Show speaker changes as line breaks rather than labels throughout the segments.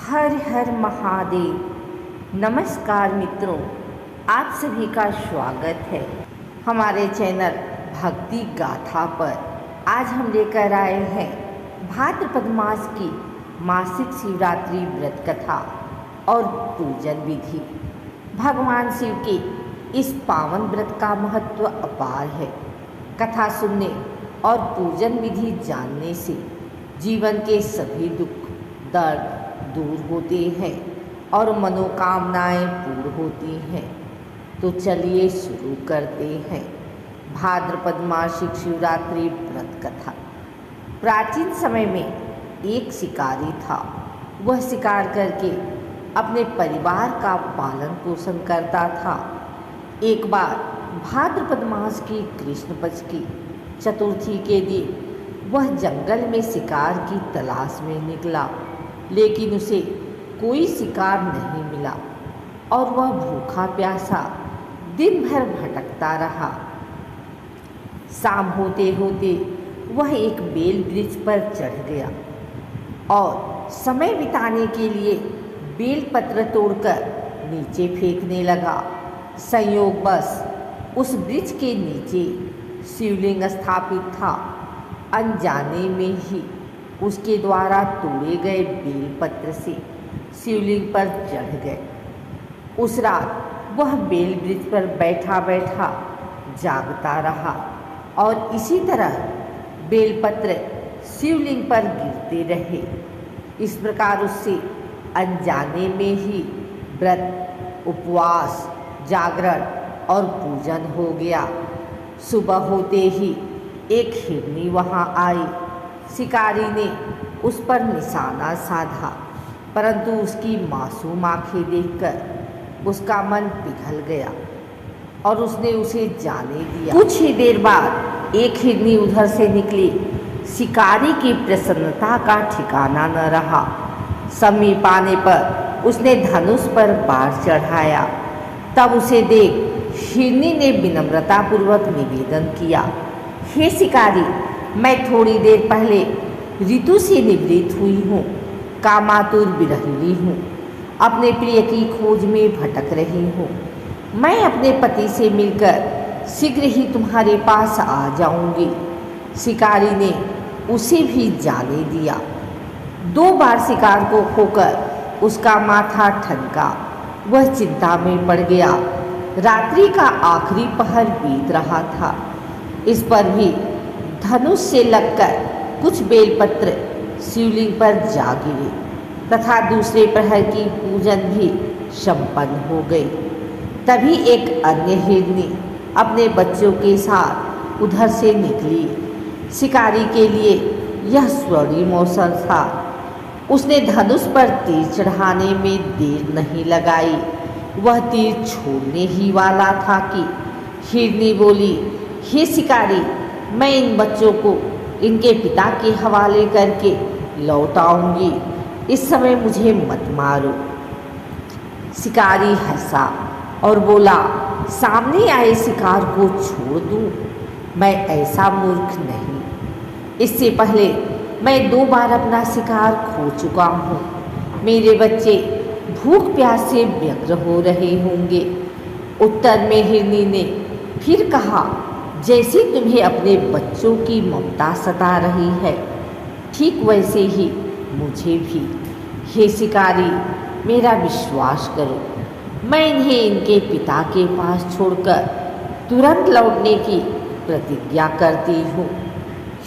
हर हर महादेव। नमस्कार मित्रों, आप सभी का स्वागत है हमारे चैनल भक्ति गाथा पर। आज हम लेकर आए हैं भाद्रपद मास की मासिक शिवरात्रि व्रत कथा और पूजन विधि। भगवान शिव के इस पावन व्रत का महत्व अपार है। कथा सुनने और पूजन विधि जानने से जीवन के सभी दुख दर्द दूर होते हैं और मनोकामनाएं पूर्ण होती हैं। तो चलिए शुरू करते हैं भाद्रपद मासिक शिवरात्रि व्रत कथा। प्राचीन समय में एक शिकारी था। वह शिकार करके अपने परिवार का पालन पोषण करता था। एक बार भाद्रपद मास की कृष्ण पक्ष की चतुर्थी के दिन वह जंगल में शिकार की तलाश में निकला, लेकिन उसे कोई शिकार नहीं मिला और वह भूखा प्यासा दिन भर भटकता रहा। शाम होते होते वह एक बेल वृक्ष पर चढ़ गया और समय बिताने के लिए बेल पत्र तोड़कर नीचे फेंकने लगा। संयोगवश उस वृक्ष के नीचे शिवलिंग स्थापित था। अनजाने में ही उसके द्वारा तोड़े गए बेलपत्र से शिवलिंग पर चढ़ गए। उस रात वह बेल वृक्ष पर बैठा बैठा जागता रहा और इसी तरह बेलपत्र शिवलिंग पर गिरते रहे। इस प्रकार उससे अनजाने में ही व्रत, उपवास, जागरण और पूजन हो गया। सुबह होते ही एक हिरनी वहाँ आई। शिकारी ने उस पर निशाना साधा, परंतु उसकी मासूम आँखें देखकर उसका मन पिघल गया और उसने उसे जाने दिया। कुछ ही देर बाद एक हिरनी उधर से निकली। शिकारी की प्रसन्नता का ठिकाना न रहा। समीप आने पर उसने धनुष पर बाण चढ़ाया। तब उसे देख हिरनी ने विनम्रतापूर्वक निवेदन किया, हे शिकारी, मैं थोड़ी देर पहले ऋतु से निवृत्त हुई हूँ, कामातुर विरहिणी हूँ, अपने प्रिय की खोज में भटक रही हूँ। मैं अपने पति से मिलकर शीघ्र ही तुम्हारे पास आ जाऊँगी। शिकारी ने उसे भी जाने दिया। 2 बार शिकार को खोकर उसका माथा ठनका। वह चिंता में पड़ गया। रात्रि का आखिरी पहर बीत रहा था। इस पर भी धनुष से लगकर कुछ बेलपत्र शिवलिंग पर जा गिरे तथा दूसरे प्रहर की पूजन भी संपन्न हो गई। तभी एक अन्य हिरनी अपने बच्चों के साथ उधर से निकली। शिकारी के लिए यह स्वर्णिम अवसर था। उसने धनुष पर तीर चढ़ाने में देर नहीं लगाई। वह तीर छोड़ने ही वाला था कि हिरनी बोली, हे शिकारी, मैं इन बच्चों को इनके पिता के हवाले करके लौट आऊँगी। इस समय मुझे मत मारो। शिकारी हंसा और बोला, सामने आए शिकार को छोड़ दूँ? मैं ऐसा मूर्ख नहीं। इससे पहले मैं 2 बार अपना शिकार खो चुका हूँ। मेरे बच्चे भूख प्यास से व्यग्र हो रहे होंगे। उत्तर में हिरनी ने फिर कहा, जैसे तुम्हें अपने बच्चों की ममता सता रही है, ठीक वैसे ही मुझे भी। हे शिकारी, मेरा विश्वास करो, मैं इन्हें इनके पिता के पास छोड़कर तुरंत लौटने की प्रतिज्ञा करती हूँ।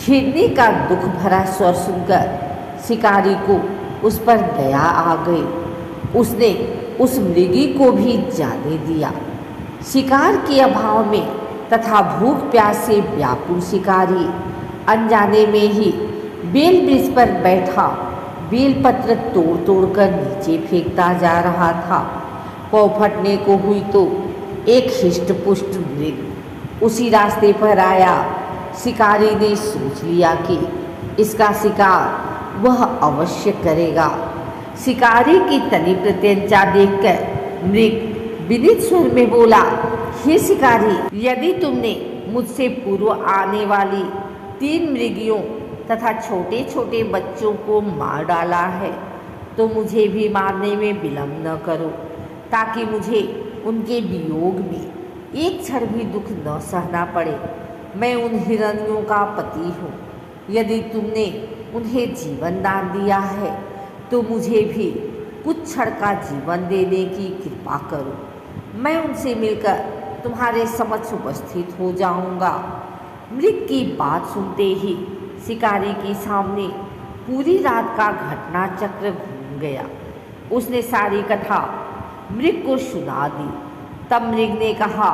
हिरनी का दुख भरा स्वर सुनकर शिकारी को उस पर दया आ गई। उसने उस मृगी को भी जाने दिया। शिकार के अभाव में तथा भूख प्यास से व्याकुल शिकारी अनजाने में ही बेल वृक्ष पर बैठा बेलपत्र तोड़ तोड़ कर नीचे फेंकता जा रहा था। पौ फटने को हुई तो एक हिष्ट पुष्ट मृग उसी रास्ते पर आया। शिकारी ने सोच लिया कि इसका शिकार वह अवश्य करेगा। शिकारी की तनी प्रत्यंचा देखकर मृग विदित स्वर में बोला, हे शिकारी, यदि तुमने मुझसे पूर्व आने वाली 3 मृगियों तथा छोटे छोटे बच्चों को मार डाला है तो मुझे भी मारने में विलम्ब न करो, ताकि मुझे उनके वियोग में एक क्षण भी दुख न सहना पड़े। मैं उन हिरनियों का पति हूँ। यदि तुमने उन्हें जीवन दान दिया है तो मुझे भी कुछ क्षण का जीवन देने की कृपा करो। मैं उनसे मिलकर तुम्हारे समक्ष उपस्थित हो जाऊंगा। मृग की बात सुनते ही शिकारी के सामने पूरी रात का घटना चक्र घूम गया। उसने सारी कथा मृग को सुना दी। तब मृग ने कहा,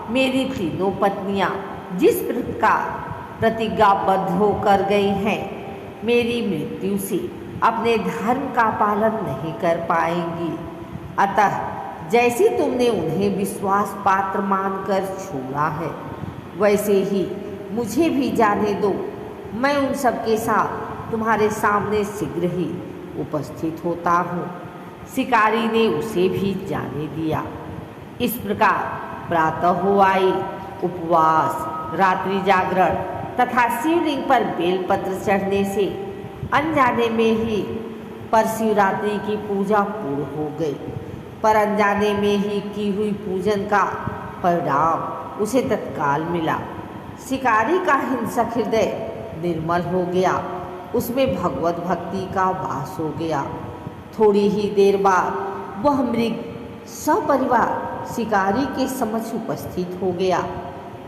मेरी तीनों पत्नियां जिस प्रकार प्रतिज्ञाबद्ध होकर गई हैं, मेरी मृत्यु से अपने धर्म का पालन नहीं कर पाएंगी। अतः जैसे तुमने उन्हें विश्वास पात्र मानकर छोड़ा है, वैसे ही मुझे भी जाने दो। मैं उन सबके साथ तुम्हारे सामने शीघ्र ही उपस्थित होता हूँ। शिकारी ने उसे भी जाने दिया। इस प्रकार प्रातः हो आई। उपवास, रात्रि जागरण तथा शिवलिंग पर बेलपत्र चढ़ने से अनजाने में ही परशिवरात्रि की पूजा पूर्ण हो गई। पर अनजाने में ही की हुई पूजन का परिणाम उसे तत्काल मिला। शिकारी का हिंसक हृदय निर्मल हो गया, उसमें भगवत भक्ति का वास हो गया। थोड़ी ही देर बाद वह मृग सपरिवार शिकारी के समक्ष उपस्थित हो गया,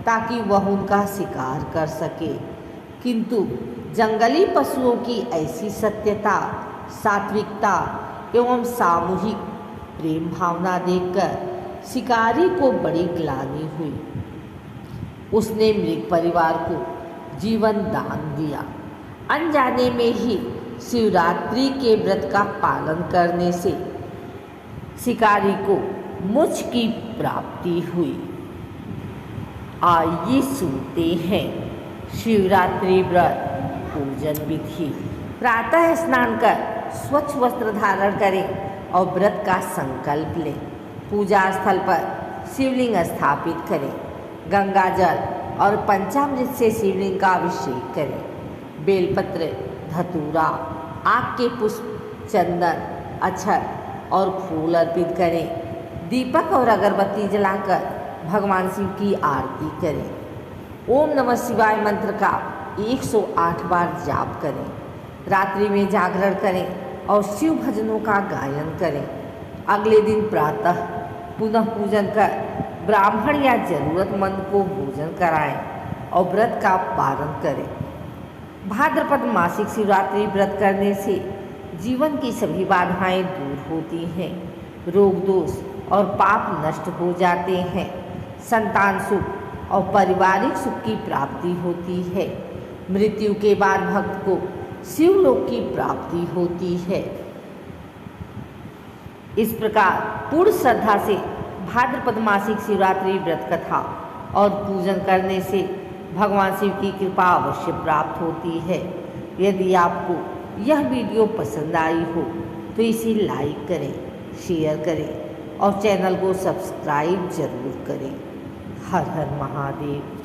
ताकि वह उनका शिकार कर सके। किंतु जंगली पशुओं की ऐसी सत्यता, सात्विकता एवं सामूहिक प्रेम भावना देखकर शिकारी को बड़ी ग्लानि हुई। उसने मृग परिवार को जीवन दान दिया। अनजाने में ही शिवरात्रि के व्रत का पालन करने से शिकारी को मोक्ष की प्राप्ति हुई। आइए सुनते हैं शिवरात्रि व्रत पूजन विधि। प्रातः स्नान कर स्वच्छ वस्त्र धारण करें और व्रत का संकल्प लें। पूजा स्थल पर शिवलिंग स्थापित करें। गंगा जल और पंचामृत से शिवलिंग का अभिषेक करें। बेलपत्र, धतूरा, आक के पुष्प, चंदन, अक्षत और फूल अर्पित करें। दीपक और अगरबत्ती जलाकर भगवान शिव की आरती करें। ओम नमः शिवाय मंत्र का 108 बार जाप करें। रात्रि में जागरण करें और शिव भजनों का गायन करें। अगले दिन प्रातः पुनः पूजन कर ब्राह्मण या जरूरतमंद को भोजन कराएं और व्रत का पालन करें। भाद्रपद मासिक शिवरात्रि व्रत करने से जीवन की सभी बाधाएं दूर होती हैं, रोग दोष और पाप नष्ट हो जाते हैं, संतान सुख और पारिवारिक सुख की प्राप्ति होती है। मृत्यु के बाद भक्त को शिवलोक की प्राप्ति होती है। इस प्रकार पूर्ण श्रद्धा से भाद्रपद मासिक शिवरात्रि व्रत कथा और पूजन करने से भगवान शिव की कृपा अवश्य प्राप्त होती है। यदि आपको यह वीडियो पसंद आई हो तो इसे लाइक करें, शेयर करें और चैनल को सब्सक्राइब जरूर करें। हर हर महादेव।